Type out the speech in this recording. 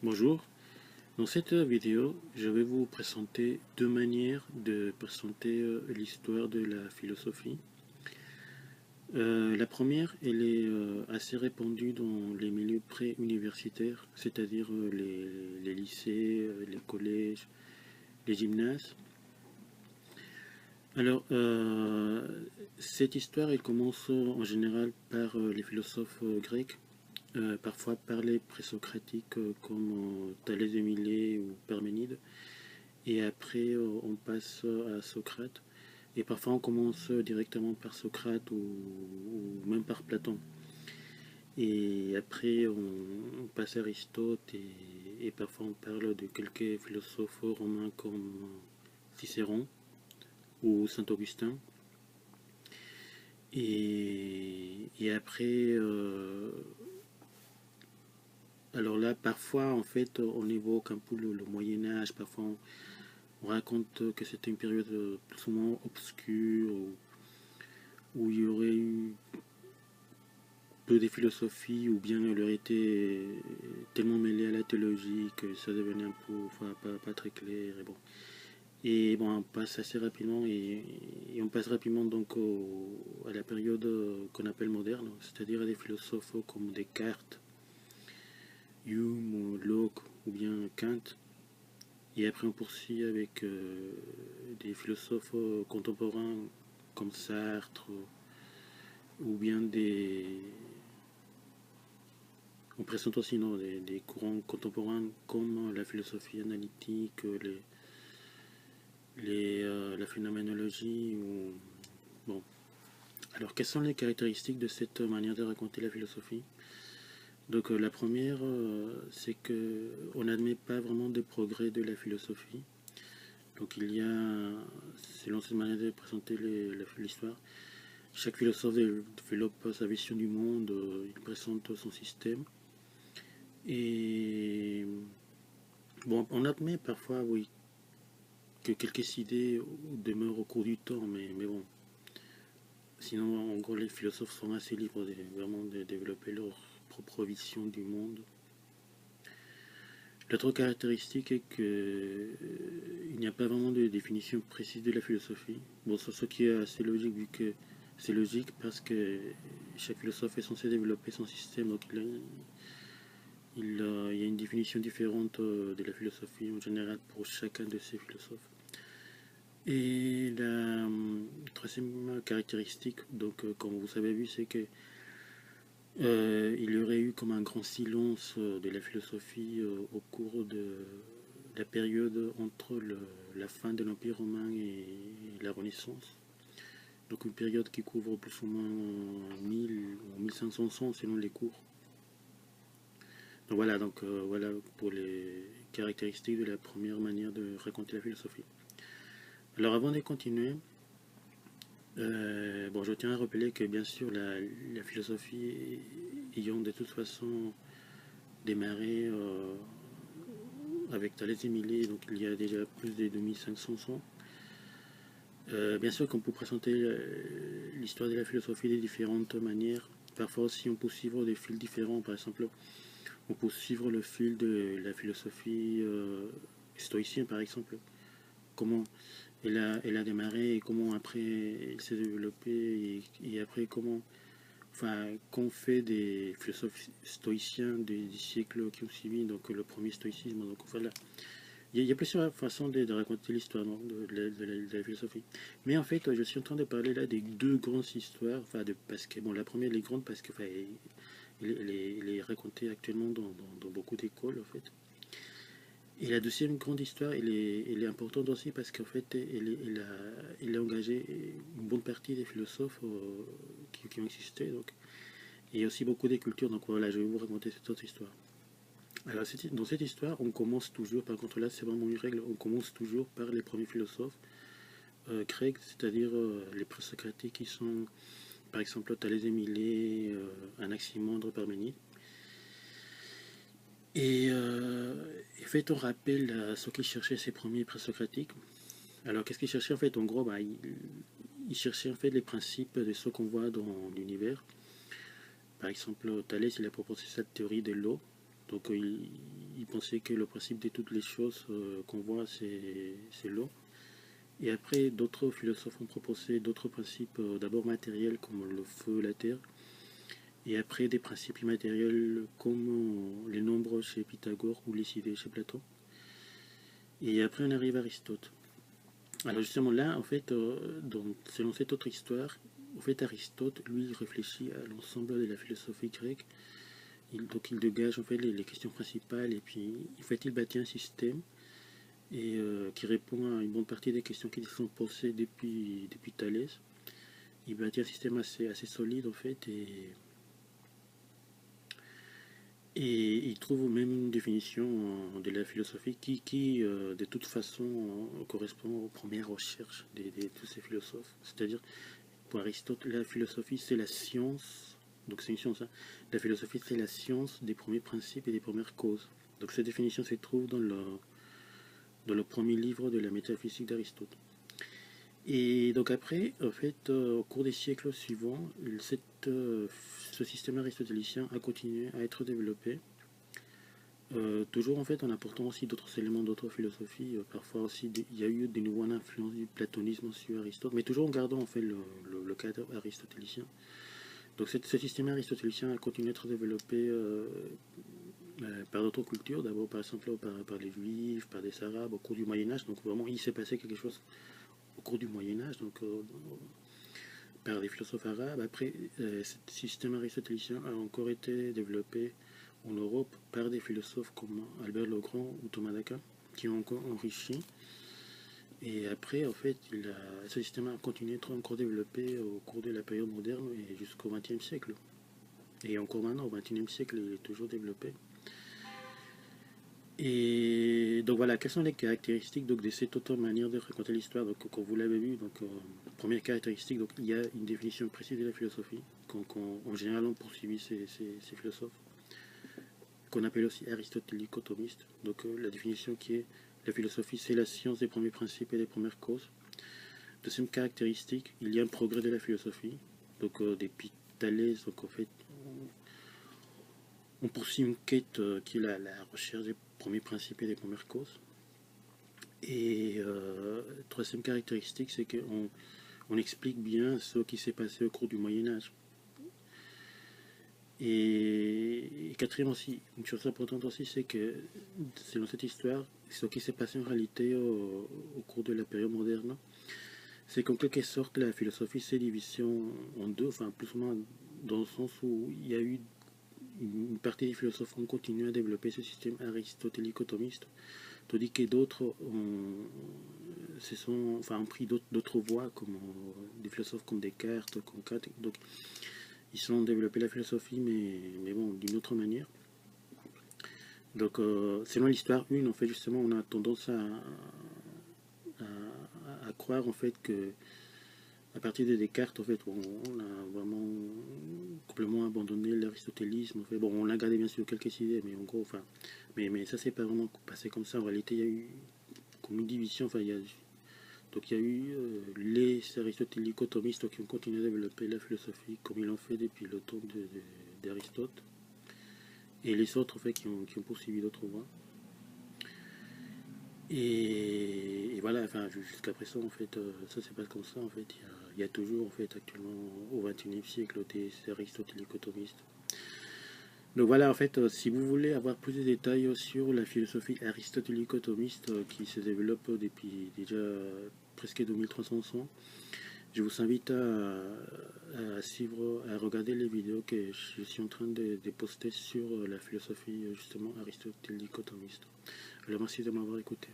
Bonjour, dans cette vidéo, je vais vous présenter deux manières de présenter l'histoire de la philosophie. La première, elle est assez répandue dans les milieux pré-universitaires, c'est-à-dire les lycées, les collèges, les gymnases. Alors, cette histoire, elle commence en général par les philosophes grecs, parfois par les présocratiques comme Thalès de Milet ou Parménide. Et après, on passe à Socrate. Et parfois, on commence directement par Socrate ou même par Platon. Et après, on passe à Aristote et parfois on parle de quelques philosophes romains comme Cicéron ou Saint-Augustin. Et après, alors là, parfois, en fait, on évoque un peu le Moyen-Âge, parfois on raconte que c'était une période plus ou moins obscure où il y aurait eu peu de philosophie ou bien elle aurait été tellement mêlée à la théologie que ça devenait un peu enfin, pas très clair. Et bon, on passe assez rapidement et on passe rapidement donc à la période qu'on appelle moderne, c'est-à-dire à des philosophes comme Descartes, Hume, Locke ou bien Kant. Et après on poursuit avec des philosophes contemporains comme Sartre ou bien on présente aussi non, des courants contemporains comme la philosophie analytique, la phénoménologie. Bon. Alors, quelles sont les caractéristiques de cette manière de raconter la philosophie? Donc, la première, c'est que on n'admet pas vraiment de progrès de la philosophie. Donc, il y a, selon cette manière de présenter l'histoire, chaque philosophe développe sa vision du monde, il présente son système. Et bon, on admet parfois, oui, que quelques idées demeurent au cours du temps, mais bon. Sinon, en gros, les philosophes sont assez libres vraiment de développer leur propre vision du monde. L'autre caractéristique est qu'il n'y a pas vraiment de définition précise de la philosophie. Bon, c'est ce qui est assez logique, vu que c'est logique parce que chaque philosophe est censé développer son système, donc il y a une définition différente de la philosophie en général pour chacun de ces philosophes. Et la troisième caractéristique, donc comme vous avez vu, c'est que il y aurait eu comme un grand silence de la philosophie au cours de la période entre la fin de l'Empire romain et la Renaissance. Donc une période qui couvre plus ou moins 1000 ou 1500 ans selon les cours. Donc voilà, voilà pour les caractéristiques de la première manière de raconter la philosophie. Alors avant de continuer, bon, je tiens à rappeler que bien sûr la philosophie ayant de toute façon démarré avec Thalès et Milet, donc il y a déjà plus de 2500 ans. Bien sûr qu'on peut présenter l'histoire de la philosophie de différentes manières. Parfois aussi on peut suivre des fils différents. Par exemple, on peut suivre le fil de la philosophie stoïcienne, par exemple. Comment elle a démarré et comment après elle s'est développée et après comment enfin, qu'ont fait des philosophes stoïciens des siècles qui ont suivi, donc le premier stoïcisme. Donc voilà, il y a plusieurs façons de raconter l'histoire de la philosophie. Mais en fait, je suis en train de parler là des deux grandes histoires, enfin, parce que bon, la première elle est grande parce que enfin, elle est racontée actuellement dans beaucoup d'écoles en fait. Et la deuxième grande histoire, elle est importante aussi parce qu'en fait, elle a engagé une bonne partie des philosophes qui ont existé. Donc, et il y a aussi beaucoup de cultures, donc voilà, je vais vous raconter cette autre histoire. Alors, dans cette histoire, on commence toujours, par contre là, c'est vraiment une règle, on commence toujours par les premiers philosophes grecs, c'est-à-dire les présocratiques qui sont, par exemple, Thalès de Milet, Anaximandre, Parménide. Et en fait, on rappelle à ceux qui cherchaient ces premiers présocratiques. Alors, qu'est-ce qu'ils cherchaient en fait? En gros, ils cherchaient en fait les principes de ce qu'on voit dans l'univers. Par exemple, Thalès, il a proposé cette théorie de l'eau. Donc, il pensait que le principe de toutes les choses qu'on voit, c'est l'eau. Et après, d'autres philosophes ont proposé d'autres principes, d'abord matériels comme le feu, la terre, et après des principes immatériels comme les nombres chez Pythagore ou les idées chez Platon. Et après, on arrive à Aristote. Alors justement là, en fait, donc, selon cette autre histoire, en fait, Aristote, lui, il réfléchit à l'ensemble de la philosophie grecque. Donc il dégage en fait les questions principales et puis en fait il bâtit un système qui répond à une bonne partie des questions qui sont posées depuis Thalès. Il bâtit un système assez solide en fait et il trouve même une définition de la philosophie qui de toute façon correspond aux premières recherches de tous ces philosophes. C'est-à-dire, pour Aristote, la philosophie c'est la science, donc c'est une science, hein. La philosophie c'est la science des premiers principes et des premières causes. Donc cette définition se trouve dans le premier livre de la métaphysique d'Aristote. Et donc après, en fait, au cours des siècles suivants, ce système aristotélicien a continué à être développé, toujours en fait en apportant aussi d'autres éléments d'autres philosophies. Parfois aussi, il y a eu de nouveau une influence du platonisme sur Aristote, mais toujours en gardant en fait le cadre aristotélicien. Donc ce système aristotélicien a continué à être développé par d'autres cultures, d'abord par exemple par les juifs, par des arabes au cours du Moyen-Âge. Donc vraiment, il s'est passé quelque chose au cours du Moyen-Âge, donc par des philosophes arabes. Après, ce système aristotélicien a encore été développé en Europe par des philosophes comme Albert le Grand ou Thomas d'Aquin, qui ont encore enrichi. Et après, en fait, ce système a continué à être encore développé au cours de la période moderne et jusqu'au XXe siècle. Et encore maintenant, au XXIe siècle, il est toujours développé. Et donc voilà, quelles sont les caractéristiques donc, de cette autre manière de raconter l'histoire. Donc, comme vous l'avez vu, donc, première caractéristique, donc, il y a une définition précise de la philosophie, en général on poursuivit ces philosophes, qu'on appelle aussi aristotélico-thomiste. Donc la définition qui est la philosophie, c'est la science des premiers principes et des premières causes. Deuxième caractéristique, il y a un progrès de la philosophie. Donc depuis Thalès, donc en fait, on poursuit une quête qui est la recherche des premiers principes et des premières causes. Et troisième caractéristique, c'est qu'on explique bien ce qui s'est passé au cours du Moyen-Âge. Et quatrième aussi, une chose importante aussi, c'est que selon cette histoire, ce qui s'est passé en réalité au cours de la période moderne, c'est qu'en quelque sorte la philosophie s'est divisée en deux, enfin plus ou moins dans le sens où il y a eu une partie des philosophes ont continué à développer ce système aristotélico-thomiste, tandis que d'autres ont pris d'autres voies, comme des philosophes comme Descartes, comme Kant. Donc ils ont développé la philosophie, mais bon, d'une autre manière. Donc selon l'histoire 1, en fait, justement, on a tendance à croire en fait que à partir de Descartes, en fait, on a vraiment complètement abandonné l'aristotélisme. En fait. Bon, on a gardé bien sûr quelques idées, mais en gros, enfin, mais ça s'est pas vraiment passé comme ça. En réalité, il y a eu comme une division. Enfin, donc il y a eu les aristotélico-thomistes qui ont continué à développer la philosophie comme ils l'ont fait depuis le temps d'Aristote, et les autres en fait qui ont poursuivi d'autres voies. Et voilà, enfin, jusqu'à présent, en fait, ça c'est pas comme ça, en fait. Il y a toujours, en fait, actuellement, au XXIe siècle, des aristotélico-thomistes. Donc voilà, en fait, si vous voulez avoir plus de détails sur la philosophie aristotélico-thomiste qui se développe depuis déjà presque 2300 ans, je vous invite à regarder les vidéos que je suis en train de poster sur la philosophie justement aristotélico-thomiste. Alors merci de m'avoir écouté.